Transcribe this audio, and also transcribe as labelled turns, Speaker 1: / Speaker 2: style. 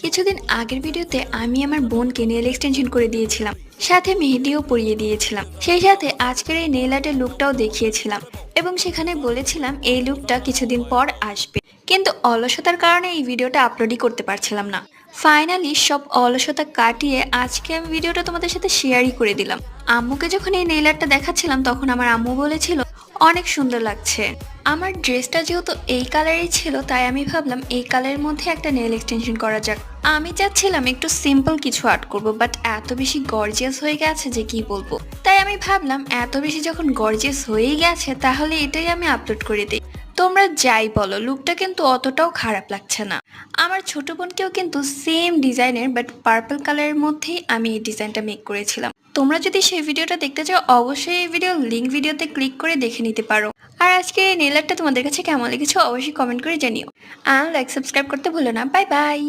Speaker 1: কিছুদিন আগের ভিডিওতে আমি আমার বোনকে নেল এক্সটেনশন করে দিয়েছিলাম, সাথে মেহেদিও পরিয়ে দিয়েছিলাম। সেই সাথে আজকের এই নেল আর্টের লুকটাও দেখিয়েছিলাম এবং সেখানে বলেছিলাম এই লুকটা কিছুদিন পর আসবে। কিন্তু অলসতার কারণে এই ভিডিওটা আপলোডই করতে পারছিলাম না। ফাইনালি সব অলসতা কাটিয়ে আজকে আমি ভিডিওটা তোমাদের সাথে শেয়ারই করে দিলাম। আম্মুকে যখন এই নেল আর্টটা দেখাচ্ছিলাম তখন আমার আম্মু বলেছিল অনেক সুন্দর লাগছে। আমার ড্রেসটা যেহেতু এই কালারই ছিল তাই আমি ভাবলাম এই কালারের মধ্যে একটা নেল এক্সটেনশন করা যাক। আমি চাচ্ছিলাম একটু সিম্পল কিছু আর্ট করব, বাট এত বেশি গর্জিয়াস হয়ে গেছে যে কি বলবো। তাই আমি ভাবলাম এত বেশি যখন গর্জিয়াস হয়েই গেছে তাহলে এটাই আমি আপলোড করে দিই। তোমরা যাই বলো, লুকটা কিন্তু অতটাও খারাপ লাগছে না। আমার ছোট বোনকেও কিন্তু সেম ডিজাইনের বাট পার্পল কালারের মধ্যেই আমি এই ডিজাইনটা মেক করেছিলাম। তোমরা যদি সেই ভিডিওটা দেখতে চাও অবশ্যই এই ভিডিও লিঙ্ক ভিডিওতে ক্লিক করে দেখে নিতে পারো। আর আজকে এই নেল আর্টটা তোমাদের কাছে কেমন লেগেছে অবশ্যই কমেন্ট করে জানিও। আর লাইক সাবস্ক্রাইব করতে ভুলো না। Bye bye.